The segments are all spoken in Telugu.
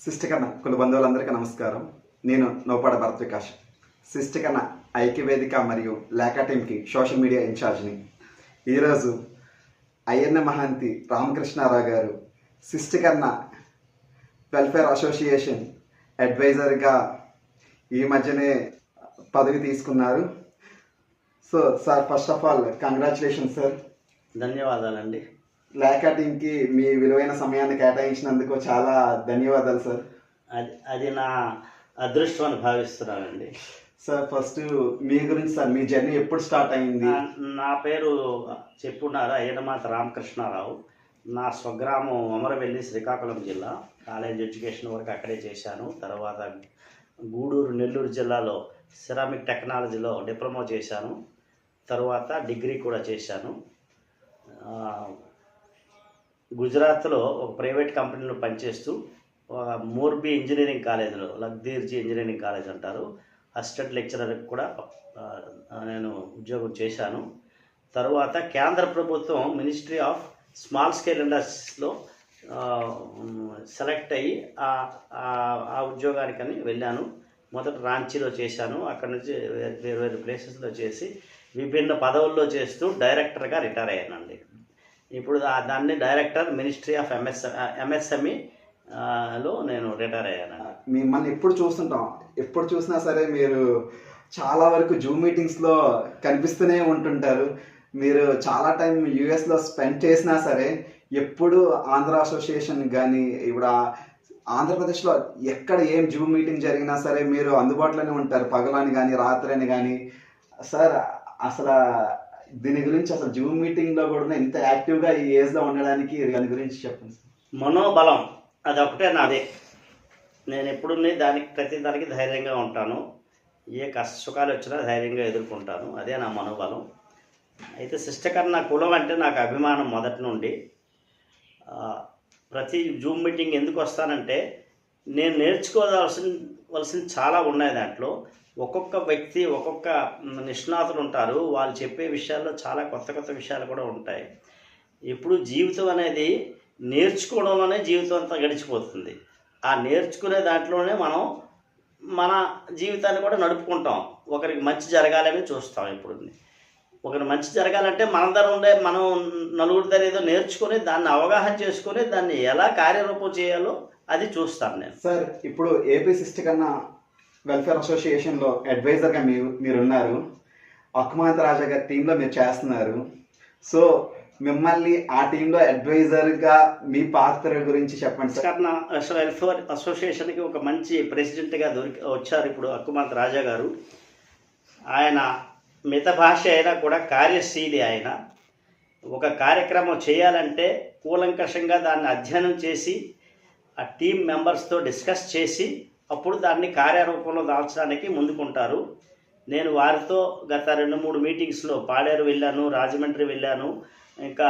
సిస్టికన్న కుల బంధువులందరికీ నమస్కారం. నేను నౌపాడ భరత్ వికాష్. సిస్టికన్న ఐక్యవేదిక మరియు లేఖా టీంకి సోషల్ మీడియా ఇన్ఛార్జ్ని. ఈరోజు అయ్యన్న మహాంతి రామకృష్ణారావు గారు సిస్టికన్న వెల్ఫేర్ అసోసియేషన్ అడ్వైజర్గా ఈ మధ్యనే పదవి తీసుకున్నారు. So sir, first of all congratulation sir. ధన్యవాదాలండి. లేఖా టీంకి మీ విలువైన సమయాన్ని కేటాయించినందుకు చాలా ధన్యవాదాలు సార్. అది నా అదృష్టం అని భావిస్తున్నానండి. సార్, ఫస్ట్ మీ గురించి సార్, మీ జర్నీ ఎప్పుడు స్టార్ట్ అయింది? నా పేరు చెప్పున్నారా అయ్యనమాత రామకృష్ణారావు. నా స్వగ్రామం అమరవెల్లి, శ్రీకాకుళం జిల్లా. కాలేజ్ ఎడ్యుకేషన్ వరకు అక్కడే చేశాను. తర్వాత గూడూరు, నెల్లూరు జిల్లాలో సిరామిక్ టెక్నాలజీలో డిప్లొమా చేశాను. తర్వాత డిగ్రీ కూడా చేశాను. గుజరాత్లో ఒక ప్రైవేట్ కంపెనీలో పనిచేస్తూ మోర్బీ ఇంజనీరింగ్ కాలేజీలో, లగ్దీర్జీ ఇంజనీరింగ్ కాలేజ్ అంటారు, అసిస్టెంట్ లెక్చరర్కి కూడా నేను ఉద్యోగం చేశాను. తర్వాత కేంద్ర ప్రభుత్వం మినిస్ట్రీ ఆఫ్ స్మాల్ స్కేల్ ఇండస్ట్రీస్లో సెలెక్ట్ అయ్యి ఆ ఉద్యోగానికని వెళ్ళాను. మొదట రాంచీలో చేశాను. అక్కడి నుంచి వేరు ప్లేసెస్లో చేసి విభిన్న పదవుల్లో చేస్తూ డైరెక్టర్గా రిటైర్ అయ్యానండి. ఇప్పుడు దాన్ని డైరెక్టర్ మినిస్ట్రీ ఆఫ్ ఎంఎస్ఎంఈ లో నేను రిటైర్ అయ్యాను. మిమ్మల్ని ఎప్పుడు చూస్తుంటాం, ఎప్పుడు చూసినా సరే మీరు చాలా వరకు జూమ్ మీటింగ్స్లో కనిపిస్తూనే ఉంటుంటారు. మీరు చాలా టైం యూఎస్లో స్పెండ్ చేసినా సరే ఎప్పుడు ఆంధ్ర అసోసియేషన్ కానీ, ఇప్పుడు ఆంధ్రప్రదేశ్లో ఎక్కడ ఏం జూమ్ మీటింగ్ జరిగినా సరే మీరు అందుబాటులోనే ఉంటారు, పగలని కానీ రాత్రి అని కానీ. సార్, అసలు దీని గురించి, అసలు జూమ్ మీటింగ్లో కూడా ఇంత యాక్టివ్గా ఈ ఏజ్లో ఉండడానికి దాని గురించి చెప్పండి సార్. మనోబలం అదొకటే నాదే. నేను ఎప్పుడు ప్రతి దానికి ధైర్యంగా ఉంటాను. ఏ కష్ట సుఖాలు వచ్చినా ధైర్యంగా ఎదుర్కొంటాను. అదే నా మనోబలం. అయితే సిస్టికన్న కులం అంటే నాకు అభిమానం మొదటి నుండి. ప్రతి జూమ్ మీటింగ్ ఎందుకు వస్తానంటే నేను నేర్చుకోవాల్సిన చాలా ఉన్నాయి. దాంట్లో ఒక్కొక్క వ్యక్తి, ఒక్కొక్క నిష్ణాతులు ఉంటారు. వాళ్ళు చెప్పే విషయాల్లో చాలా కొత్త విషయాలు కూడా ఉంటాయి. ఇప్పుడు జీవితం అనేది నేర్చుకోవడంలోనే జీవితం అంతా గడిచిపోతుంది. ఆ నేర్చుకునే దాంట్లోనే మనం మన జీవితాన్ని కూడా నడుపుకుంటాం. ఒకరికి మంచి జరగాలని చూస్తాం. ఇప్పుడు ఒకరికి మంచి జరగాలంటే మన దగ్గర ఉండే, మనం నలుగురి దగ్గర ఏదో నేర్చుకొని దాన్ని అవగాహన చేసుకొని దాన్ని ఎలా కార్యరూపం చేయాలో అది చూస్తాను నేను. సార్, ఇప్పుడు ఏపీ సిస్టికన్న వెల్ఫేర్ అసోసియేషన్లో అడ్వైజర్గా మీరున్నారు. అక్కుమాంత రాజా గారి టీంలో మీరు చేస్తున్నారు. సో మిమ్మల్ని ఆ టీంలో అడ్వైజర్గా మీ పాత్ర గురించి చెప్పండి సార్. సిస్టికన్న వెల్ఫేర్ అసోసియేషన్కి ఒక మంచి ప్రెసిడెంట్గా వచ్చారు ఇప్పుడు అక్కుమాంత రాజా గారు. ఆయన మిత భాష అయినా కూడా కార్యశీలి. ఆయన ఒక కార్యక్రమం చేయాలంటే కూలంకషంగా దాన్ని అధ్యయనం చేసి ఆ టీం మెంబర్స్తో డిస్కస్ చేసి అప్పుడు దాన్ని కార్యరూపంలో దాల్చడానికి ముందుకుంటారు. నేను వారితో గత 2-3 మీటింగ్స్లో పాడేరు వెళ్ళాను, రాజమండ్రి వెళ్ళాను. ఇంకా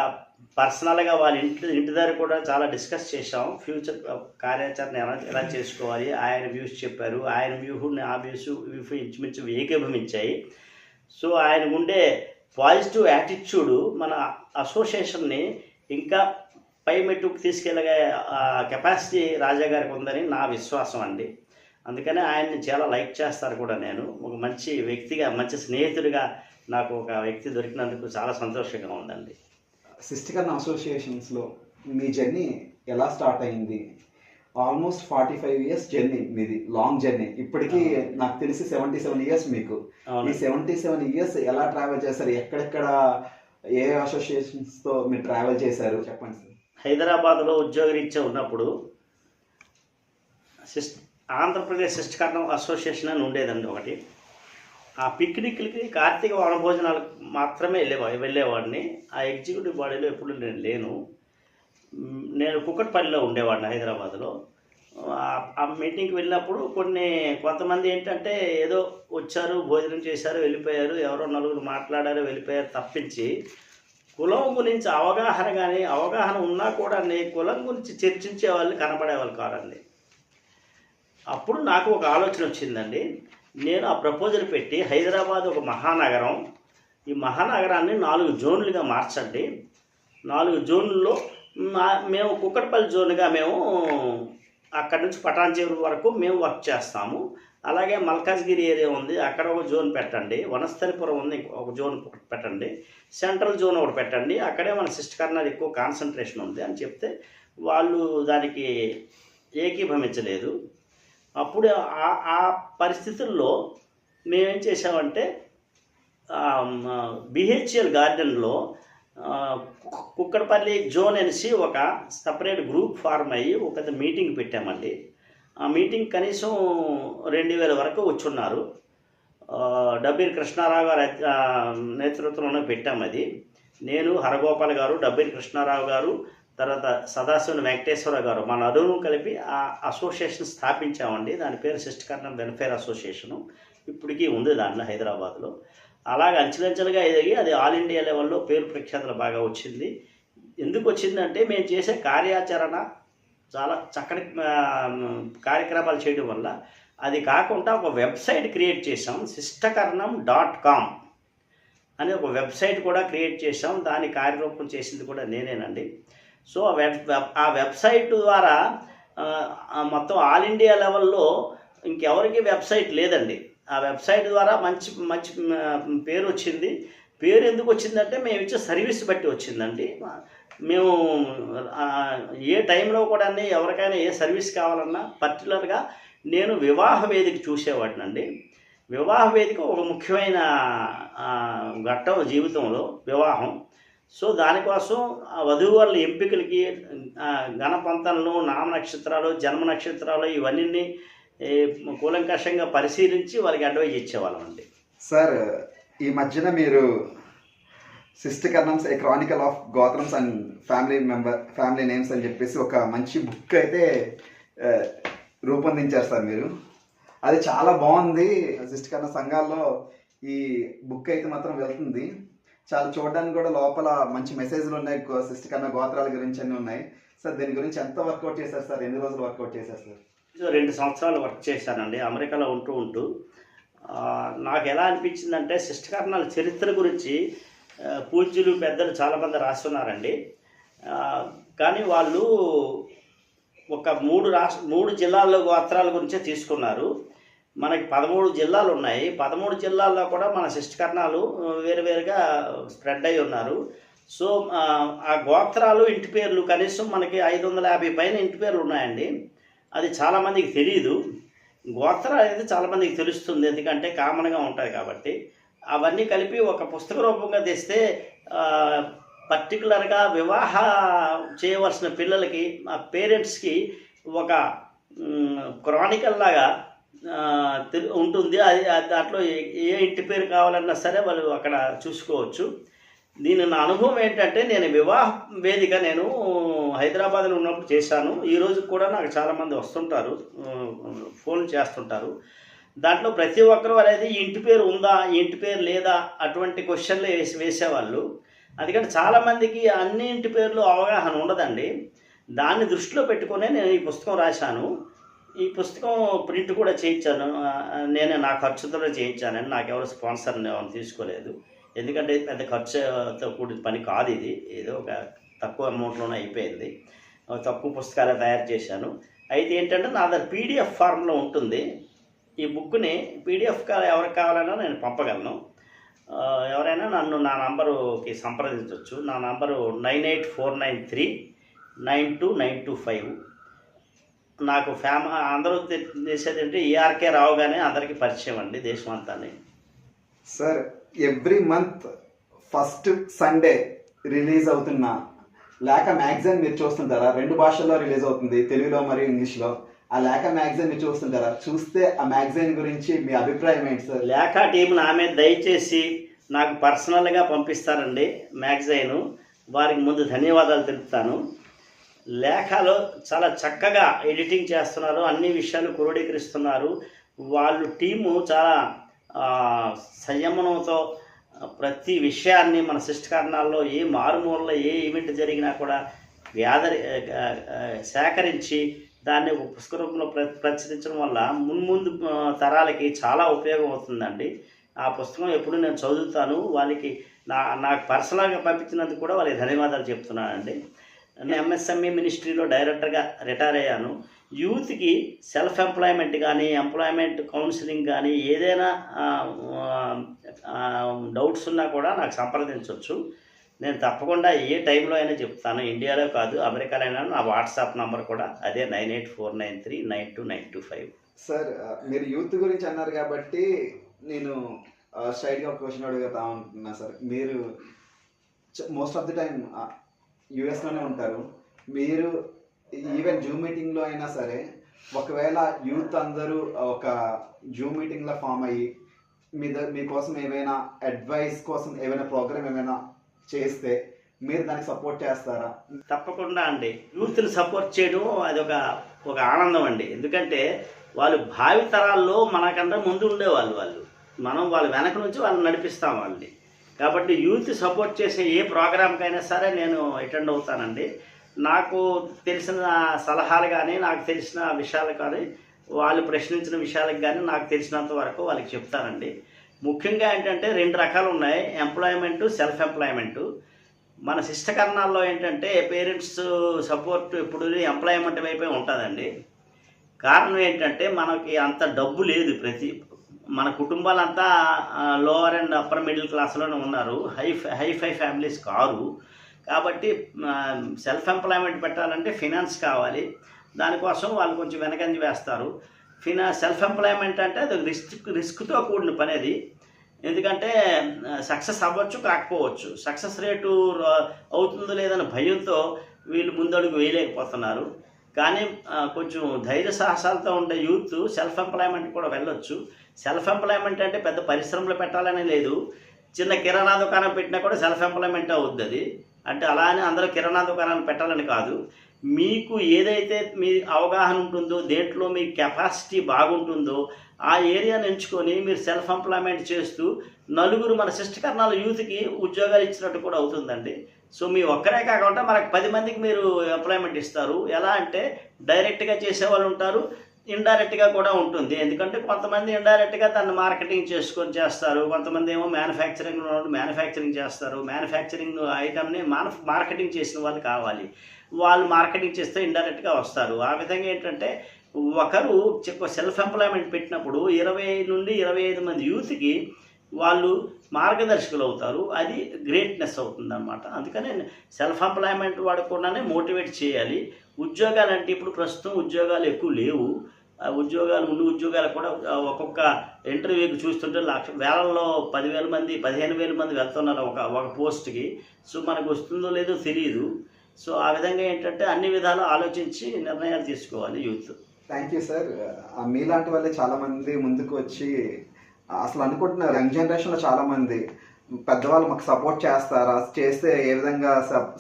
పర్సనల్గా వాళ్ళ ఇంటి దగ్గర కూడా చాలా డిస్కస్ చేశాం. ఫ్యూచర్ కార్యాచరణ ఎలా చేసుకోవాలి. ఆయన వ్యూస్ చెప్పారు. ఆయన వ్యూ నా వ్యూస్ ఇంచుమించు ఏకీభవించాయి. సో ఆయన ఉండే పాజిటివ్ యాటిట్యూడు మన అసోసియేషన్ని ఇంకా పై మెట్టుకు తీసుకెళ్ళగే కెపాసిటీ రాజా గారికి ఉందని నా విశ్వాసం అండి. అందుకనే ఆయన్ని చాలా లైక్ చేస్తారు కూడా. నేను ఒక మంచి వ్యక్తిగా, మంచి స్నేహితుడిగా నాకు ఒక వ్యక్తి దొరికినందుకు చాలా సంతోషంగా ఉందండి. సిస్టికన్న అసోసియేషన్స్లో మీ జర్నీ ఎలా స్టార్ట్ అయింది? ఆల్మోస్ట్ 45 years జర్నీ మీది, లాంగ్ జర్నీ. ఇప్పటికీ నాకు తెలిసి 77 years మీకు. ఈ 77 years ఎలా ట్రావెల్ చేశారు? ఎక్కడెక్కడ ఏ అసోసియేషన్స్తో మీరు ట్రావెల్ చేశారు చెప్పండి సార్. హైదరాబాద్లో ఉద్యోగరీత్యా ఉన్నప్పుడు ఆంధ్రప్రదేశ్ సిస్టికన్న అసోసియేషన్ అని ఉండేదండి ఒకటి. ఆ పిక్నిక్లకి, కార్తీక వనభోజనాలకు మాత్రమే వెళ్ళేవాడిని. ఆ ఎగ్జిక్యూటివ్ బాడీలో ఎప్పుడు నేను లేను. నేను కుక్కట్పల్లిలో ఉండేవాడిని హైదరాబాద్లో. ఆ మీటింగ్కి వెళ్ళినప్పుడు కొంతమంది ఏంటంటే ఏదో వచ్చారు, భోజనం చేశారు, వెళ్ళిపోయారు, ఎవరో నలుగురు మాట్లాడారు, వెళ్ళిపోయారు తప్పించి కులం గురించి అవగాహన ఉన్నా కూడా కులం గురించి చర్చించే వాళ్ళు కనబడేవాళ్ళు కాదండి. అప్పుడు నాకు ఒక ఆలోచన వచ్చిందండి. నేను ఆ ప్రపోజల్ పెట్టి, హైదరాబాద్ ఒక మహానగరం, ఈ మహానగరాన్ని 4 జోన్లుగా మార్చండి. 4 జోన్లలో మేము కుక్కట్పల్లి జోన్గా మేము అక్కడ నుంచి పటాన్చేరు వరకు మేము వర్క్ చేస్తాము. అలాగే మల్కాజ్గిరి ఏరియా ఉంది, అక్కడ ఒక జోన్ పెట్టండి. వనస్థలిపురం ఉంది, ఒక జోన్ పెట్టండి. సెంట్రల్ జోన్ ఒకటి పెట్టండి, అక్కడే మన సిస్టర్ కర్నల్ ఎక్కువ కాన్సన్ట్రేషన్ ఉంది అని చెప్తే వాళ్ళు దానికి ఏకీభవించలేదు. అప్పుడు ఆ పరిస్థితుల్లో మేమేం చేసామంటే బిహెచ్ఎల్ గార్డెన్లో కుక్కడపల్లి జోన్ అనేసి ఒక సపరేట్ గ్రూప్ ఫార్మ్ అయ్యి ఒక మీటింగ్ పెట్టామండి. ఆ మీటింగ్ కనీసం 2000 వరకు వచ్చున్నారు. డబ్బీరి కృష్ణారావు గారు నేతృత్వంలో పెట్టాము. అది నేను, హరగోపాల్ గారు, డబ్బీరి కృష్ణారావు గారు, తర్వాత సదాశివన్ వెంకటేశ్వర గారు, మన నలుగురు కలిపి ఆ అసోసియేషన్ స్థాపించామండి. దాని పేరు సిస్టర్ కర్నల్ వెల్ఫేర్ అసోసియేషను. ఇప్పటికీ ఉంది దాంట్లో హైదరాబాద్లో. అలాగే అంచెలంచెలుగా ఎదిగి అది ఆల్ ఇండియా లెవెల్లో పేరు ప్రఖ్యాతలు బాగా వచ్చింది. ఎందుకు వచ్చిందంటే మేము చేసే కార్యాచరణ చాలా చక్కటి కార్యక్రమాలు చేయడం వల్ల. అది కాకుండా ఒక వెబ్సైట్ క్రియేట్ చేసాం, sisterkarnam.com అని ఒక వెబ్సైట్ కూడా క్రియేట్ చేసాం. దాని కార్యరూపం చేసింది కూడా నేనేనండి. సో ఆ వెబ్సైట్ ద్వారా మొత్తం ఆల్ ఇండియా లెవెల్లో ఇంకెవరికి వెబ్సైట్ లేదండి. ఆ వెబ్సైట్ ద్వారా మంచి మంచి పేరు వచ్చింది. పేరు ఎందుకు వచ్చిందంటే మేము ఇచ్చే సర్వీస్ బట్టి వచ్చిందండి. మేము ఏ టైంలో కూడా ఎవరికైనా ఏ సర్వీస్ కావాలన్నా పర్టికులర్గా నేను వివాహ వేదిక చూసేవాడినండి. వివాహ వేదిక ఒక ముఖ్యమైన ఘట్టం జీవితంలో, వివాహం. సో దానికోసం వధూవరుల ఎంపికలకి గణపంతనలు, నామ నక్షత్రాలు, జన్మ నక్షత్రాలు ఇవన్నీ కూలంకషంగా పరిశీలించి వాళ్ళకి అడ్వైజ్ ఇచ్చేవాళ్ళం అండి. సార్, ఈ మధ్యన మీరు sister Karnams a chronicle of gotrams and family names అని చెప్పేసి ఒక మంచి బుక్ అయితే రూపొందించారు సార్ మీరు. అది చాలా బాగుంది. సిస్టర్ కర్నల్ సంఘాల్లో ఈ బుక్ అయితే మాత్రం వెళ్తుంది. చాలా చూడడానికి కూడా లోపల మంచి మెసేజ్లు ఉన్నాయి, సిస్టర్ కర్నల్ గోత్రాల గురించి అన్నీ ఉన్నాయి. సార్ దీని గురించి ఎంత వర్కౌట్ చేశారు సార్? ఎన్ని రోజులు వర్కౌట్ చేశారు సార్? 2 సంవత్సరాలు వర్క్ చేశానండి అమెరికాలో ఉంటూ. నాకు ఎలా అనిపించిందంటే సిస్టర్ కర్నల్ చరిత్ర గురించి పూజ్యులు పెద్దలు చాలామంది రాస్తున్నారండి. కానీ వాళ్ళు ఒక 3 జిల్లాల్లో గోత్రాల గురించే తీసుకున్నారు. మనకి 13 జిల్లాలు ఉన్నాయి. 13 జిల్లాల్లో కూడా మన సిస్టర్ కర్నలు వేరువేరుగా స్ప్రెడ్ అయి ఉన్నారు. సో ఆ గోత్రాలు, ఇంటి పేర్లు కనీసం మనకి 550 పైన ఇంటి పేర్లు ఉన్నాయండి. అది చాలామందికి తెలియదు. గోత్రాలు అనేది చాలామందికి తెలుస్తుంది, ఎందుకంటే కామన్గా ఉంటాయి కాబట్టి. అవన్నీ కలిపి ఒక పుస్తక రూపంగా తెస్తే పర్టికులర్గా వివాహ చేయవలసిన పిల్లలకి, ఆ పేరెంట్స్కి ఒక క్రానికల్ లాగా ఉంటుంది. అది దాంట్లో ఏ ఇంటి పేరు కావాలన్నా సరే వాళ్ళు అక్కడ చూసుకోవచ్చు. దీని నా అనుభవం ఏంటంటే, నేను వివాహ వేదిక నేను హైదరాబాద్లో ఉన్నప్పుడు చేశాను. ఈరోజు కూడా నాకు చాలామంది వస్తుంటారు, ఫోన్ చేస్తుంటారు. దాంట్లో ప్రతి ఒక్కరు అనేది ఇంటి పేరు ఉందా, ఇంటి పేరు లేదా అటువంటి క్వశ్చన్లు వేసేవాళ్ళు. అందుకని చాలామందికి అన్ని ఇంటి పేర్లు అవగాహన ఉండదండి. దాన్ని దృష్టిలో పెట్టుకునే నేను ఈ పుస్తకం రాశాను. ఈ పుస్తకం ప్రింట్ కూడా చేయించాను. నేనే నా ఖర్చుతో చేయించానండి. నాకెవరు స్పాన్సర్ తీసుకోలేదు. ఎందుకంటే పెద్ద ఖర్చుతో కూడిన పని కాదు ఇది. ఏదో ఒక తక్కువ అమౌంట్లోనే అయిపోయింది. తక్కువ పుస్తకాలు తయారు చేశాను. అయితే ఏంటంటే నా దగ్గర పీడిఎఫ్ ఫార్మ్లో ఉంటుంది. ఈ బుక్ని పీడిఎఫ్ ఎవరికి కావాలన్నా నేను పంపగలను. ఎవరైనా నన్ను నా నంబరుకి సంప్రదించవచ్చు. నా నంబరు 9849392925. నాకు అందరూ చేసేది అంటే ఈఆర్కే రావు గానే అందరికీ పరిచయం అండి, దేశం అంతా. Sir, every month first Sunday release అవుతున్న లేఖ మ్యాగజైన్ మీరు చూస్తుంటారా? 2 భాషల్లో రిలీజ్ అవుతుంది, తెలుగులో మరియు ఇంగ్లీష్లో. ఆ లేఖ మ్యాగజైన్ మీరు చూస్తుంటారా? చూస్తే ఆ మ్యాగజైన్ గురించి మీ అభిప్రాయం ఏంటి సార్? లేఖ టీం ఆమె దయచేసి నాకు పర్సనల్గా పంపిస్తారండి మ్యాగజైను. వారికి ముందు ధన్యవాదాలు తెలుపుతాను. లేఖలో చాలా చక్కగా ఎడిటింగ్ చేస్తున్నారు, అన్ని విషయాలు క్రోడీకరిస్తున్నారు. వాళ్ళు టీము చాలా సంయమనంతో ప్రతి విషయాన్ని మన సిస్టర్ కర్నల్లో ఏ మారుమూలలో ఏ ఈవెంట్ జరిగినా కూడా సేకరించి దాన్ని ఒక పుస్తక రూపంలో ప్రచురించడం వల్ల మున్ముందు తరాలకి చాలా ఉపయోగం అవుతుందండి. ఆ పుస్తకం ఎప్పుడు నేను చదువుతాను. వాళ్ళకి నాకు పర్సనల్గా పంపించినందుకు కూడా వాళ్ళకి ధన్యవాదాలు చెప్తున్నానండి. నేను ఎంఎస్ఎంఈ మినిస్ట్రీలో డైరెక్టర్గా రిటైర్ అయ్యాను. యూత్కి సెల్ఫ్ ఎంప్లాయ్మెంట్ కానీ ఎంప్లాయ్మెంట్ కౌన్సిలింగ్ కానీ ఏదైనా డౌట్స్ ఉన్నా కూడా నాకు సంప్రదించవచ్చు. నేను తప్పకుండా ఏ టైంలో అయినా చెప్తాను. ఇండియాలో కాదు, అమెరికాలో అయినా. నా వాట్సాప్ నంబర్ కూడా అదే 9849392925. సార్ మీరు యూత్ గురించి అన్నారు కాబట్టి నేను స్ట్రైట్గా ఒక క్వశ్చన్ అడుగుతా ఉంటున్నా సార్. మీరు మోస్ట్ ఆఫ్ ది టైం యూఎస్లోనే ఉంటారు. మీరు ఈవెన్ జూమ్ మీటింగ్లో అయినా సరే ఒకవేళ యూత్ అందరూ ఒక జూమ్ మీటింగ్లో ఫామ్ అయ్యి మీకోసం ఏమైనా అడ్వైస్ కోసం ఏమైనా ప్రోగ్రామ్ ఏమైనా చేస్తే మీరు దానికి సపోర్ట్ చేస్తారా? తప్పకుండా అండి. యూత్ని సపోర్ట్ చేయడం అది ఒక ఆనందం అండి. ఎందుకంటే వాళ్ళు భావి తరాల్లో మనకన్నా ముందు ఉండేవాళ్ళు. మనం వాళ్ళ వెనక నుంచి వాళ్ళని నడిపిస్తాం వాళ్ళని. కాబట్టి యూత్ సపోర్ట్ చేసే ఏ ప్రోగ్రామ్కైనా సరే నేను అటెండ్ అవుతానండి. నాకు తెలిసిన సలహాలు కానీ, నాకు తెలిసిన విషయాలు కానీ, వాళ్ళు ప్రశ్నించిన విషయాలకు కానీ నాకు తెలిసినంత వరకు వాళ్ళకి చెప్తానండి. ముఖ్యంగా ఏంటంటే 2 రకాలు ఉన్నాయి, ఎంప్లాయ్మెంటు, సెల్ఫ్ ఎంప్లాయ్మెంటు. మన శిష్టకరణాల్లో ఏంటంటే పేరెంట్స్ సపోర్ట్ ఎప్పుడు ఎంప్లాయ్మెంట్ వైపే ఉంటుందండి. కారణం ఏంటంటే మనకి అంత డబ్బు లేదు. మన కుటుంబాలంతా లోవర్ అండ్ అప్పర్ మిడిల్ క్లాస్లోనే ఉన్నారు, హైఫై ఫ్యామిలీస్ కారు. కాబట్టి సెల్ఫ్ ఎంప్లాయ్మెంట్ పెట్టాలంటే ఫినాన్స్ కావాలి. దానికోసం వాళ్ళు కొంచెం వెనకంజ వేస్తారు. సెల్ఫ్ ఎంప్లాయ్మెంట్ అంటే అది రిస్క్తో కూడిన పని అది. ఎందుకంటే సక్సెస్ అవ్వచ్చు, కాకపోవచ్చు. సక్సెస్ రేటు అవుతుందో లేదని భయంతో వీళ్ళు ముందడుగు వేయలేకపోతున్నారు. కానీ కొంచెం ధైర్య సాహసాలతో ఉండే యూత్ సెల్ఫ్ ఎంప్లాయ్మెంట్ కూడా వెళ్ళొచ్చు. సెల్ఫ్ ఎంప్లాయ్మెంట్ అంటే పెద్ద పరిశ్రమలు పెట్టాలనే లేదు. చిన్న కిరాణా దుకాణం పెట్టినా కూడా సెల్ఫ్ ఎంప్లాయ్మెంట్ అవుద్ది అది. అంటే అలా అని అందరూ కిరాణా దుకాణాలు పెట్టాలని కాదు. మీకు ఏదైతే మీ అవగాహన ఉంటుందో, దేంట్లో మీ కెపాసిటీ బాగుంటుందో ఆ ఏరియాని ఎంచుకొని మీరు సెల్ఫ్ ఎంప్లాయ్మెంట్ చేస్తూ నలుగురు మన శిష్టకరణాల యూత్కి ఉద్యోగాలు ఇచ్చినట్టు కూడా అవుతుందండి. సో మీ ఒక్కరే కాకుండా మనకు 10 మందికి మీరు ఎంప్లాయ్మెంట్ ఇస్తారు. ఎలా అంటే డైరెక్ట్గా చేసేవాళ్ళు ఉంటారు, ఇండైరెక్ట్గా కూడా ఉంటుంది. ఎందుకంటే కొంతమంది ఇండైరెక్ట్గా దాన్ని మార్కెటింగ్ చేసుకొని చేస్తారు, కొంతమంది ఏమో మ్యానుఫ్యాక్చరింగ్ చేస్తారు. మ్యానుఫ్యాక్చరింగ్ ఐటమ్ని మార్కెటింగ్ చేసిన వాళ్ళు కావాలి. వాళ్ళు మార్కెటింగ్ చేస్తే ఇండైరెక్ట్గా వస్తారు. ఆ విధంగా ఏంటంటే ఒకరు సెల్ఫ్ ఎంప్లాయ్మెంట్ పెట్టినప్పుడు 20 నుండి 25 మంది యూత్కి వాళ్ళు మార్గదర్శకులు అవుతారు. అది గ్రేట్నెస్ అవుతుంది అన్నమాట. అందుకని సెల్ఫ్ ఎంప్లాయ్మెంట్ వాడకుండానే మోటివేట్ చేయాలి. ఉద్యోగాలు అంటే ఇప్పుడు ప్రస్తుతం ఉద్యోగాలు ఎక్కువ లేవు. ఉన్న ఉద్యోగాలు కూడా ఒక్కొక్క ఇంటర్వ్యూకి చూస్తుంటే వేలల్లో 10,000 మంది 15,000 మంది వెళ్తున్నారు ఒక పోస్ట్కి. సో మనకు వస్తుందో లేదో తెలియదు. సో ఆ విధంగా ఏంటంటే అన్ని విధాలు ఆలోచించి నిర్ణయాలు తీసుకోవాలి యూత్. Thank you sir. మీలాంటి వాళ్ళే చాలామంది ముందుకు వచ్చి అసలు అనుకుంటున్నారు, యంగ్ జనరేషన్లో చాలామంది పెద్దవాళ్ళు మాకు సపోర్ట్ చేస్తారా, చేస్తే ఏ విధంగా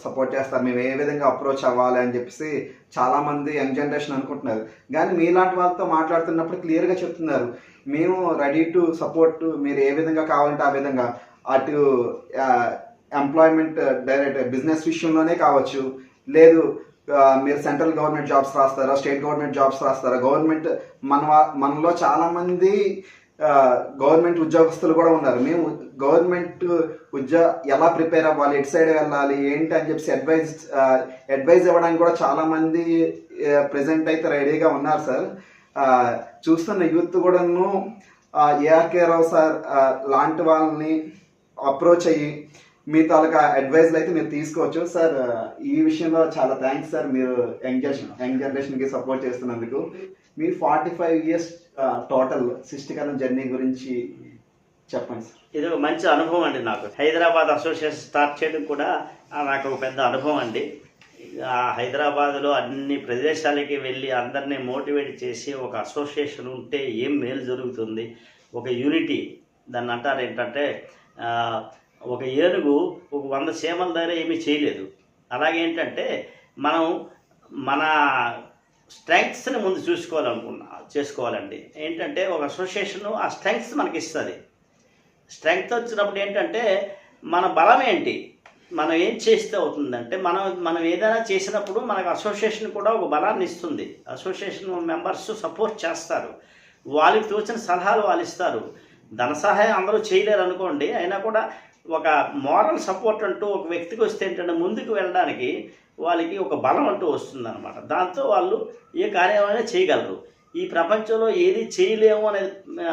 సపోర్ట్ చేస్తారు, మేము ఏ విధంగా అప్రోచ్ అవ్వాలి అని చెప్పేసి చాలామంది యంగ్ జనరేషన్ అనుకుంటున్నారు. కానీ మీలాంటి వాళ్ళతో మాట్లాడుతున్నప్పుడు క్లియర్గా చెప్తున్నారు, మేము రెడీ టు సపోర్ట్, మీరు ఏ విధంగా కావాలంటే ఆ విధంగా. అటు ఎంప్లాయ్మెంట్ డైరెక్ట్ బిజినెస్ విషయంలోనే కావచ్చు, లేదు మీరు సెంట్రల్ గవర్నమెంట్ జాబ్స్ రాస్తారా, స్టేట్ గవర్నమెంట్ జాబ్స్ రాస్తారా, గవర్నమెంట్ మనలో చాలామంది గవర్నమెంట్ ఉద్యోగస్తులు కూడా ఉన్నారు. మేము గవర్నమెంట్ ఎలా ప్రిపేర్ అవ్వాలి, ఎటు సైడ్ వెళ్ళాలి ఏంటి అని చెప్పి అడ్వైజ్ ఇవ్వడానికి కూడా చాలామంది ప్రజెంట్ అయితే రెడీగా ఉన్నారు సార్. చూస్తున్న యూత్ కూడాను ఏఆర్కే రావు సార్ లాంటి వాళ్ళని అప్రోచ్ అయ్యి మీ తాలూకా అడ్వైజ్లు అయితే మీరు తీసుకోవచ్చు సార్. ఈ విషయంలో చాలా థ్యాంక్స్ సార్, మీరు యంగ్ జనరేషన్కి సపోర్ట్ చేస్తున్నందుకు. మీరు 45 years టోటల్ శిష్టకరణ జర్నీ గురించి చెప్పండి సార్. ఇది ఒక మంచి అనుభవం అండి. నాకు హైదరాబాద్ అసోసియేషన్ స్టార్ట్ చేయడం కూడా నాకు ఒక పెద్ద అనుభవం అండి. హైదరాబాద్లో అన్ని ప్రదేశాలకి వెళ్ళి అందరినీ మోటివేట్ చేసి ఒక అసోసియేషన్ ఉంటే ఏం మేలు జరుగుతుంది, ఒక యూనిటీ, దాన్ని అంటారు ఏంటంటే ఒక ఏనుగు ఒక 100 చీమల దగ్గర ఏమీ చేయలేదు. అలాగేంటంటే మనం మన స్ట్రెంగ్త్స్ని ముందు చేసుకోవాలండి. ఏంటంటే ఒక అసోసియేషన్ ఆ స్ట్రెంగ్త్స్ మనకి ఇస్తుంది. స్ట్రెంగ్త్ వచ్చినప్పుడు ఏంటంటే మన బలం ఏంటి, మనం ఏం చేస్తే అవుతుందంటే మనం ఏదైనా చేసినప్పుడు మనకు అసోసియేషన్ కూడా ఒక బలాన్ని ఇస్తుంది. అసోసియేషన్ మెంబర్స్ సపోర్ట్ చేస్తారు, వాళ్ళకి తోచిన సలహాలు వాళ్ళు ఇస్తారు. ధన సహాయం అందరూ చేయలేరు అనుకోండి, అయినా కూడా ఒక మోరల్ సపోర్ట్ అంటూ ఒక వ్యక్తికి వస్తే ఏంటంటే ముందుకు వెళ్ళడానికి వాళ్ళకి ఒక బలం అంటూ వస్తుందన్నమాట. దాంతో వాళ్ళు ఏ కార్యమైనా చేయగలరు. ఈ ప్రపంచంలో ఏది చేయలేము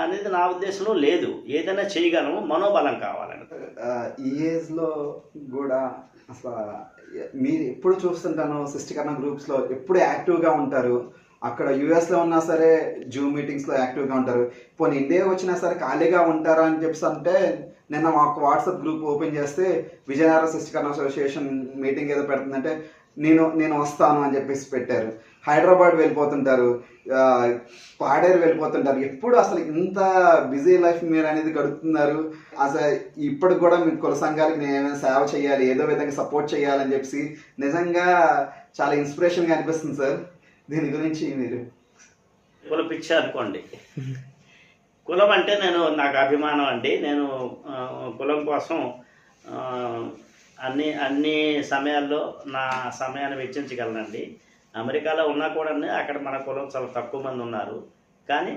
అనేది నా ఉద్దేశంలో లేదు. ఏదైనా చేయగలము, మనోబలం కావాలని. ఈ ఏజ్లో కూడా అసలు మీరు ఎప్పుడు చూస్తుంటాను శిష్టీకరణ గ్రూప్స్లో ఎప్పుడు యాక్టివ్గా ఉంటారు. అక్కడ యూఎస్లో ఉన్నా సరే జూమ్ మీటింగ్స్లో యాక్టివ్గా ఉంటారు. పోనీ ఇండియాకి వచ్చినా సరే ఖాళీగా ఉంటారా అని చెప్పి అంటే నిన్న మాకు వాట్సాప్ గ్రూప్ ఓపెన్ చేస్తే విజయనగర శిష్టీకరణ అసోసియేషన్ మీటింగ్ ఏదో పెడుతుందంటే నేను వస్తాను అని చెప్పేసి పెట్టారు. హైదరాబాద్ వెళ్ళిపోతుంటారు, పాడేరు వెళ్ళిపోతుంటారు. ఎప్పుడు అసలు ఇంత బిజీ లైఫ్ మీరు అనేది గడుపుతున్నారు. అసలు ఇప్పటికి కూడా మీ కుల సంఘాలకి నేను ఏమైనా సేవ చేయాలి, ఏదో విధంగా సపోర్ట్ చేయాలని చెప్పి నిజంగా చాలా ఇన్స్పిరేషన్గా అనిపిస్తుంది సార్. దీని గురించి మీరు కుల పిచ్చి అనుకోండి. కులం అంటే నాకు అభిమానం అండి. నేను కులం కోసం అన్ని సమయాల్లో నా సమయాన్ని వెచ్చించగలనండి. అమెరికాలో ఉన్నా కూడా అక్కడ మన కులం చాలా తక్కువ మంది ఉన్నారు. కానీ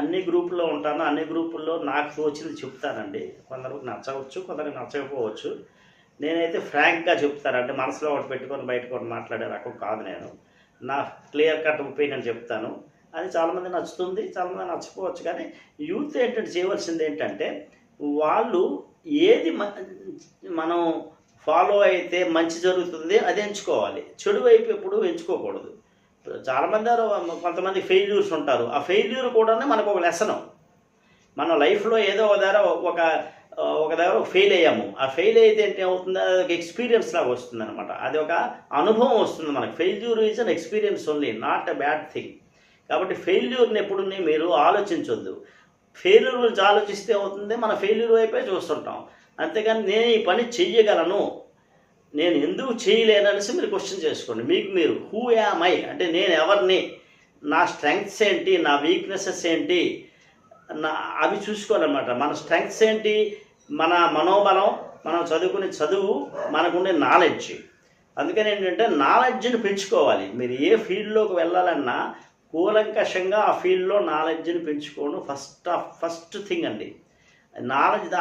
అన్ని గ్రూపుల్లో ఉంటాను. అన్ని గ్రూపుల్లో నాకు తోచింది చెప్తానండి. కొందరికి నచ్చవచ్చు, కొందరికి నచ్చకపోవచ్చు. నేనైతే ఫ్రాంక్గా చెప్తానంటే మనసులో ఒకటి పెట్టుకొని బయటకొని మాట్లాడే రకం కాదు. నేను నా క్లియర్ కట్ ఒపీనియన్ చెప్తాను. అది చాలామంది నచ్చుతుంది, చాలామంది నచ్చకపోవచ్చు. కానీ యూత్ ఏంటంటే చేయవలసింది ఏంటంటే వాళ్ళు ఏది మనం ఫాలో అయితే మంచి జరుగుతుంది అది ఎంచుకోవాలి. చెడు వైపు ఎప్పుడు ఎంచుకోకూడదు. చాలామంది కొంతమంది ఫెయిల్యూర్స్ ఉంటారు. ఆ ఫెయిల్యూర్ కూడా మనకు ఒక లెసను. మన లైఫ్లో ఏదో ఒక దగ్గర ఫెయిల్ అయ్యాము. ఆ ఫెయిల్ అయితే ఏంటి అవుతుంది, అది ఒక ఎక్స్పీరియన్స్ లాగా వస్తుంది అనమాట. అది ఒక అనుభవం వస్తుంది మనకు. Failure is an experience only, not a bad thing. కాబట్టి ఫెయిల్యూర్ని ఎప్పుడు మీరు ఆలోచించొద్దు. ఫెయిల్యూర్ గురించి ఆలోచిస్తే అవుతుంది మన ఫెయిల్యూర్ వైపే చూస్తుంటాం. అంతేగాని నేను ఈ పని చెయ్యగలను, నేను ఎందుకు చేయలేననేసి మీరు క్వశ్చన్ చేసుకోండి. మీరు హూ యామ్ ఐ అంటే నేను ఎవరిని, నా స్ట్రెంగ్త్స్ ఏంటి, నా వీక్నెసెస్ ఏంటి, అవి చూసుకోవాలన్నమాట. మన స్ట్రెంగ్త్స్ ఏంటి, మన మనోబలం, మనం చదువుకునే చదువు, మనకుండే నాలెడ్జ్. అందుకని ఏంటంటే నాలెడ్జ్ని పెంచుకోవాలి. మీరు ఏ ఫీల్డ్లోకి వెళ్ళాలన్నా కూలంకషంగా ఆ ఫీల్డ్లో నాలెడ్జ్ని పెంచుకోవడం ఫస్ట్ థింగ్ అండి. నాలెడ్జ్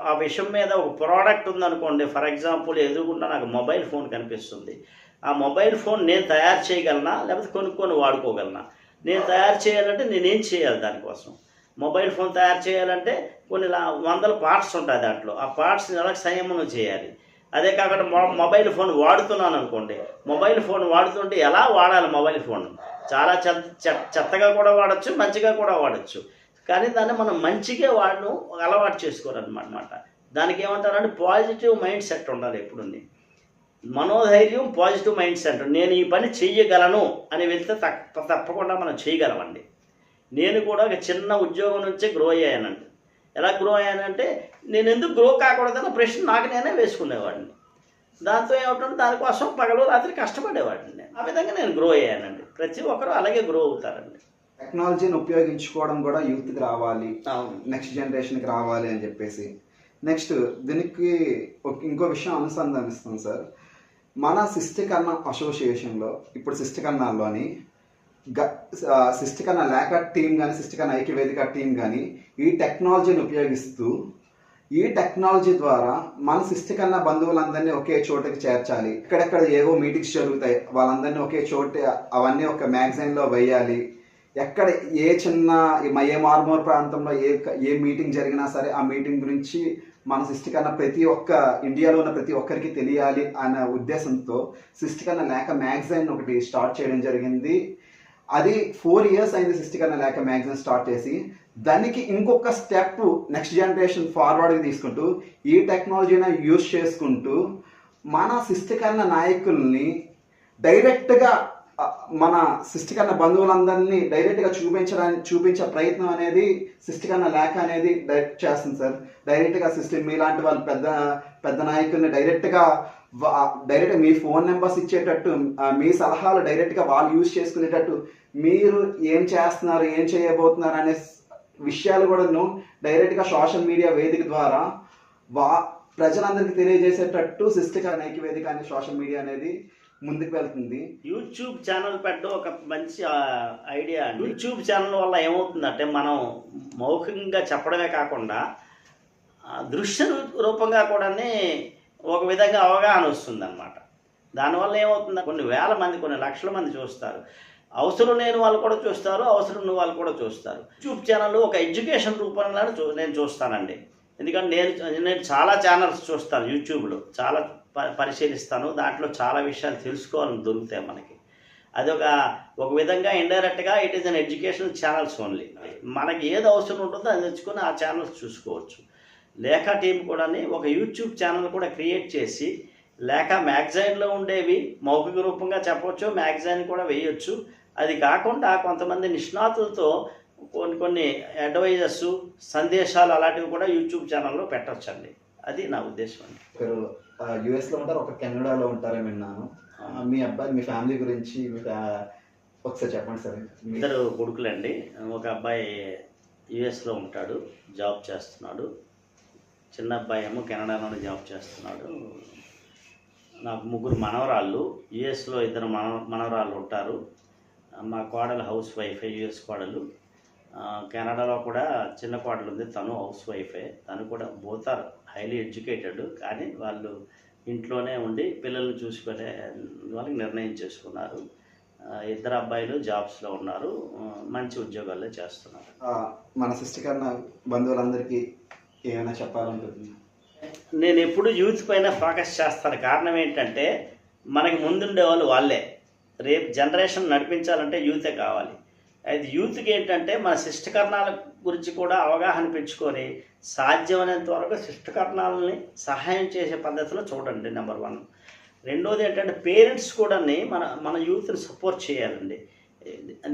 ఆ విషయం మీద ఒక ప్రోడక్ట్ ఉందనుకోండి. ఫర్ ఎగ్జాంపుల్ ఎదురుకుండా నాకు మొబైల్ ఫోన్ కనిపిస్తుంది. ఆ మొబైల్ ఫోన్ నేను తయారు చేయగలనా లేకపోతే కొనుక్కొని వాడుకోగలనా? నేను తయారు చేయాలంటే నేనేం చేయాలి దానికోసం? మొబైల్ ఫోన్ తయారు చేయాలంటే కొన్ని వందల పార్ట్స్ ఉంటాయి దాంట్లో. ఆ పార్ట్స్ని ఎలా సంయమనం చేయాలి? అదే కాకుండా మొబైల్ ఫోన్ వాడుతున్నాను అనుకోండి. మొబైల్ ఫోన్ వాడుతుంటే ఎలా వాడాలి మొబైల్ ఫోన్? చాలా చెత్తగా కూడా వాడచ్చు, మంచిగా కూడా వాడచ్చు. కానీ దాన్ని మనం మంచిగా అలవాటు చేసుకోవాలన్నమాట. దానికి ఏమంటారంటే పాజిటివ్ మైండ్ సెట్ ఉండాలి ఎప్పుడు. మనోధైర్యం, పాజిటివ్ మైండ్ సెట్. నేను ఈ పని చెయ్యగలను అని వెళ్తే తప్పకుండా మనం చేయగలమండి. నేను కూడా ఒక చిన్న ఉద్యోగం నుంచే గ్రో అయ్యానండి. ఎలా గ్రో అయ్యానంటే నేను ఎందుకు గ్రో కాకూడదన్న ప్రశ్న నాకు నేనే వేసుకునేవాడిని. దాంతో ఏమంటే దానికోసం పగలు రాత్రి కష్టపడేవాడిని. ఆ విధంగా నేను గ్రో అయ్యానండి. ప్రతి ఒక్కరూ అలాగే గ్రో అవుతారండి. టెక్నాలజీని ఉపయోగించుకోవడం కూడా యూత్కి రావాలి, నెక్స్ట్ జనరేషన్కి రావాలి అని చెప్పేసి. నెక్స్ట్ దీనికి ఇంకో విషయం అనుసంధానిస్తాం సార్. మన శిష్టీకరణ అసోసియేషన్లో ఇప్పుడు శిష్టీకరణలోని శిష్టీకరణ లేక టీం కానీ శిష్టీకరణ ఐక్యవేదిక టీం కానీ ఈ టెక్నాలజీని ఉపయోగిస్తూ ఈ టెక్నాలజీ ద్వారా మన శిష్టీకరణ బంధువులందరినీ ఒకే చోటకి చేర్చాలి. ఎక్కడెక్కడ ఏవో మీటింగ్స్ జరుగుతాయి వాళ్ళందరినీ ఒకే చోట అవన్నీ ఒక మ్యాగజైన్లో వేయాలి. ఎక్కడ ఏ చిన్న ఏ మారుమూల ప్రాంతంలో ఏ మీటింగ్ జరిగినా సరే ఆ మీటింగ్ గురించి మన శిష్టీకరణ ఇండియాలో ఉన్న ప్రతి ఒక్కరికి తెలియాలి అనే ఉద్దేశంతో శిష్టీకరణ లేక మ్యాగజైన్ ఒకటి స్టార్ట్ చేయడం జరిగింది. అది 4 years అయింది శిష్టీకరణ లేక మ్యాగజైన్ స్టార్ట్ చేసి. దానికి ఇంకొక స్టెప్ నెక్స్ట్ జనరేషన్ ఫార్వర్డ్కి తీసుకుంటూ ఈ టెక్నాలజీని యూజ్ చేసుకుంటూ మన శిష్టీకరణ నాయకుల్ని డైరెక్ట్గా మన శిష్టీకరణ బంధువులందరినీ డైరెక్ట్గా చూపించే ప్రయత్నం అనేది శిష్టీకరణ లేఖ అనేది డైరెక్ట్ చేస్తుంది సార్. డైరెక్ట్గా మీలాంటి వాళ్ళు పెద్ద నాయకుల్ని డైరెక్ట్గా మీ ఫోన్ నెంబర్స్ ఇచ్చేటట్టు, మీ సలహాలు డైరెక్ట్గా వాళ్ళు యూజ్ చేసుకునేటట్టు, మీరు ఏం చేస్తున్నారు, ఏం చేయబోతున్నారు అనే విషయాలు కూడా డైరెక్ట్గా సోషల్ మీడియా వేదిక ద్వారా ప్రజలందరికీ తెలియజేసేటట్టు శిష్టీకరణ ఐక్యవేదిక అనే సోషల్ మీడియా అనేది ముందుకు వెళ్తుంది. యూట్యూబ్ ఛానల్ పెట్టడం ఒక మంచి ఐడియా అండి. యూట్యూబ్ ఛానల్ వల్ల ఏమవుతుందంటే మనం మౌఖికంగా చెప్పడమే కాకుండా దృశ్య రూపంగా కూడా ఒక విధంగా అవగాహన వస్తుందన్నమాట. దానివల్ల ఏమవుతుందో కొన్ని వేల మంది, కొన్ని లక్షల మంది చూస్తారు. అవసరం లేని వాళ్ళు కూడా చూస్తారు, అవసరం ఉన్న వాళ్ళు కూడా చూస్తారు. యూట్యూబ్ ఛానల్ ఒక ఎడ్యుకేషన్ రూపంలో నేను చూస్తానండి. ఎందుకంటే నేను చాలా ఛానల్స్ చూస్తాను యూట్యూబ్లో, చాలా పరిశీలిస్తాను. దాంట్లో చాలా విషయాలు తెలుసుకోవాలని దొరుకుతాయి మనకి. అది ఒక విధంగా ఇండైరెక్ట్గా it is an educational channels only. మనకి ఏది అవసరం ఉంటుందో అది తెచ్చుకొని ఆ ఛానల్స్ చూసుకోవచ్చు. లేఖ టీం కూడా ఒక యూట్యూబ్ ఛానల్ కూడా క్రియేట్ చేసి, లేఖ మ్యాగజైన్లో ఉండేవి మౌఖిక రూపంగా చెప్పవచ్చు, మ్యాగజైన్ కూడా వేయొచ్చు. అది కాకుండా కొంతమంది నిష్ణాతులతో కొన్ని అడ్వైజర్స్, సందేశాలు అలాంటివి కూడా యూట్యూబ్ ఛానల్లో పెట్టచ్చండి. అది నా ఉద్దేశం అండి. ఒకరు యుఎస్లో ఉంటారు, ఒక కెనడాలో ఉంటారని విన్నాను. మీ అబ్బాయి, మీ ఫ్యామిలీ గురించి ఒకసారి చెప్పండి సార్. ఇద్దరు కొడుకులండి. ఒక అబ్బాయి యుఎస్లో ఉంటాడు, జాబ్ చేస్తున్నాడు. చిన్న అబ్బాయి ఏమో కెనడాలోనే జాబ్ చేస్తున్నాడు. నాకు 3 మనవరాళ్ళు. యుఎస్లో 2 మనవరాళ్ళు ఉంటారు. మా కోడలు హౌస్ వైఫే, యుఎస్ కోడలు. కెనడాలో కూడా చిన్న కోడలు ఉంది, తను హౌస్ వైఫే. తను కూడా బోత్ ఆర్ హైలీ ఎడ్యుకేటెడ్. కానీ వాళ్ళు ఇంట్లోనే ఉండి పిల్లల్ని చూసుకునే వాళ్ళకి నిర్ణయం చేసుకున్నారు. 2 అబ్బాయిలు జాబ్స్లో ఉన్నారు, మంచి ఉద్యోగాల్లో చేస్తున్నారు. మన సిస్టర్ కన్నా బంధువులందరికీ ఏమైనా చెప్పాలనుకుంటున్నా? నేను ఎప్పుడు యూత్ పైన ఫోకస్ చేస్తాను. కారణం ఏంటంటే మనకి ముందుండే వాళ్ళే. రేపు జనరేషన్ నడిపించాలంటే యూతే కావాలి. అయితే యూత్కి ఏంటంటే మన శిష్టకర్ణాల గురించి కూడా అవగాహన పెంచుకొని సాధ్యమైనంత వరకు శిష్టకర్ణాలని సహాయం చేసే పద్ధతిలో చూడండి, నెంబర్ 1. రెండోది ఏంటంటే పేరెంట్స్ కూడా మన యూత్ని సపోర్ట్ చేయాలండి.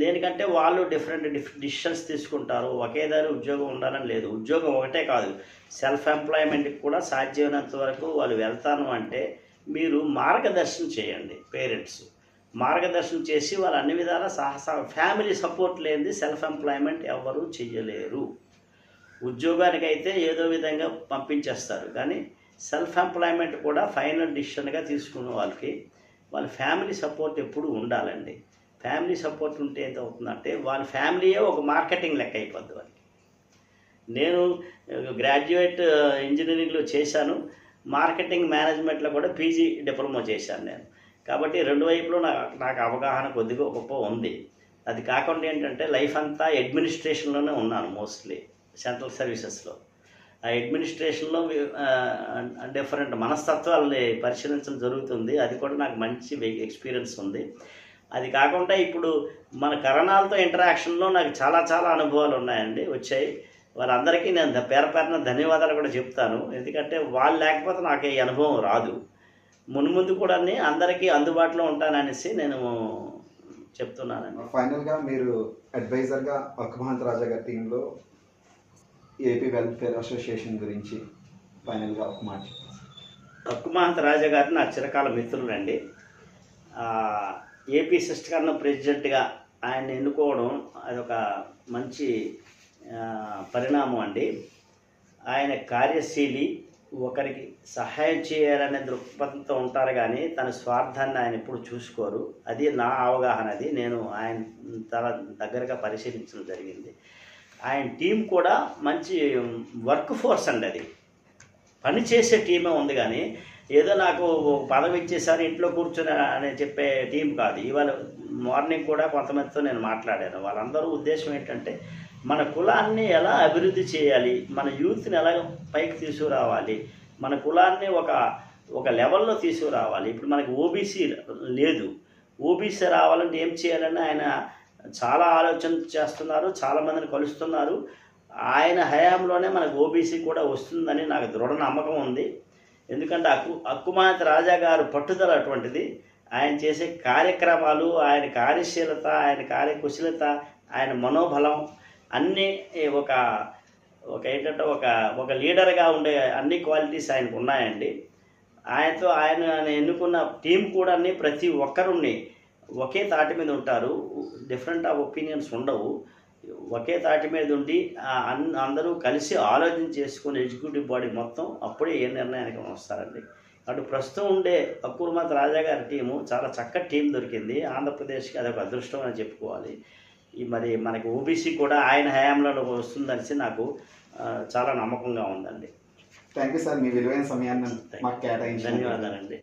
దేనికంటే వాళ్ళు డిఫరెంట్ డిసిషన్స్ తీసుకుంటారు. ఒకే దారి ఉద్యోగం ఉండాలని లేదు. ఉద్యోగం ఒకటే కాదు, సెల్ఫ్ ఎంప్లాయ్మెంట్కి కూడా సాధ్యమైనంత వరకు వాళ్ళు వెళ్తాను అంటే మీరు మార్గదర్శనం చేయండి. పేరెంట్స్ మార్గదర్శనం చేసి వాళ్ళు అన్ని విధాలా ఫ్యామిలీ సపోర్ట్ లేనిది సెల్ఫ్ ఎంప్లాయ్మెంట్ ఎవరు చెయ్యలేరు. ఉద్యోగానికైతే ఏదో విధంగా పంపించేస్తారు, కానీ సెల్ఫ్ ఎంప్లాయ్మెంట్ కూడా ఫైనల్ డిసిషన్గా తీసుకునే వాళ్ళ ఫ్యామిలీ సపోర్ట్ ఎప్పుడు ఉండాలండి. ఫ్యామిలీ సపోర్ట్ ఉంటే ఎంత అవుతుందంటే వాళ్ళ ఫ్యామిలీయే ఒక మార్కెటింగ్ లెక్క అయిపోద్ది వాళ్ళకి. నేను గ్రాడ్యుయేట్ ఇంజనీరింగ్లో చేశాను, మార్కెటింగ్ మేనేజ్మెంట్లో కూడా పీజీ డిప్లొమా చేశాను నేను. కాబట్టి 2 వైపులో నాకు అవగాహన కొద్దిగా గొప్ప ఉంది. అది కాకుండా ఏంటంటే లైఫ్ అంతా అడ్మినిస్ట్రేషన్లోనే ఉన్నాను, మోస్ట్లీ సెంట్రల్ సర్వీసెస్లో. ఆ అడ్మినిస్ట్రేషన్లో డిఫరెంట్ మనస్తత్వాలని పరిశీలించడం జరుగుతుంది. అది కూడా నాకు మంచి ఎక్స్పీరియన్స్ ఉంది. అది కాకుండా ఇప్పుడు మన కరోనాలతో ఇంటరాక్షన్లో నాకు చాలా చాలా అనుభవాలు ఉన్నాయండి, వచ్చాయి. వాళ్ళందరికీ నేను పేరున ధన్యవాదాలు కూడా చెప్తాను. ఎందుకంటే వాళ్ళు లేకపోతే నాకు ఈ అనుభవం రాదు. మున్ముందు కూడా అందరికీ అందుబాటులో ఉంటాననేసి నేను చెప్తున్నానండి. ఫైనల్గా మీరు అడ్వైజర్గా అక్కుమహంత్ రాజా గారి టీంలో ఏపీ వెల్ఫేర్ అసోసియేషన్ గురించి ఫైనల్గా ఒక మాట. అక్కుమహంత్ రాజా గారు నా చిరకాల మిత్రులండి. ఏపీ శిష్టకర్ణ ప్రెసిడెంట్గా ఆయన ఎన్నుకోవడం అదొక మంచి పరిణామం అండి. ఆయన కార్యశీలి, ఒకరికి సహాయం చేయాలనే దృక్పథంతో ఉంటారు, కానీ తన స్వార్థాన్ని ఆయన ఎప్పుడు చూసుకోరు. అది నా అవగాహన. అది నేను ఆయన చాలా దగ్గరగా పరిశీలించడం జరిగింది. ఆయన టీం కూడా మంచి వర్క్ ఫోర్స్ అండి. అది పని చేసే టీమే ఉంది, కానీ ఏదో నాకు పదవి ఇచ్చేసారి ఇంట్లో కూర్చొని అని చెప్పే టీం కాదు. ఇవాళ మార్నింగ్ కూడా కొంతమందితో నేను మాట్లాడాను. వాళ్ళందరూ ఉద్దేశం ఏంటంటే మన కులాన్ని ఎలా అభివృద్ధి చేయాలి, మన యూత్ని ఎలా పైకి తీసుకురావాలి, మన కులాన్ని ఒక లెవెల్లో తీసుకురావాలి. ఇప్పుడు మనకి ఓబీసీ లేదు, ఓబీసీ రావాలంటే ఏం చేయాలని ఆయన చాలా ఆలోచన చేస్తున్నారు, చాలామందిని కలుస్తున్నారు. ఆయన హయాంలోనే మనకు ఓబీసీ కూడా వస్తుందని నాకు దృఢ నమ్మకం ఉంది. ఎందుకంటే అక్కుమహంత్ రాజా గారు పట్టుదల అటువంటిది. ఆయన చేసే కార్యక్రమాలు, ఆయన కార్యశీలత, ఆయన కార్యకుశలత, ఆయన మనోబలం అన్నీ ఏంటంటే ఒక లీడర్గా ఉండే అన్ని క్వాలిటీస్ ఆయనకు ఉన్నాయండి. ఆయన ఎన్నుకున్న టీం కూడా ప్రతి ఒక్కరుని ఒకే తాటి మీద ఉంటారు. డిఫరెంట్ ఆఫ్ ఒపీనియన్స్ ఉండవు. ఒకే తాటి మీద ఉండి అందరూ కలిసి ఆలోచన చేసుకుని ఎగ్జిక్యూటివ్ బాడీ మొత్తం అప్పుడే ఏ నిర్ణయానికి వస్తారండి. అటు ప్రస్తుతం ఉండే అక్కుమహంత్ రాజా గారి టీము చాలా చక్కటి టీం దొరికింది. ఆంధ్రప్రదేశ్కి అదొక అదృష్టం అని చెప్పుకోవాలి. మరి మనకి ఓబీసీ కూడా ఆయన హయాంలో వస్తుందనేసి నాకు చాలా నమ్మకంగా ఉందండి. థ్యాంక్ యూ సార్, మీ విలువైన సమయాన్ని మాకు కేటాయించారు. ధన్యవాదాలండి.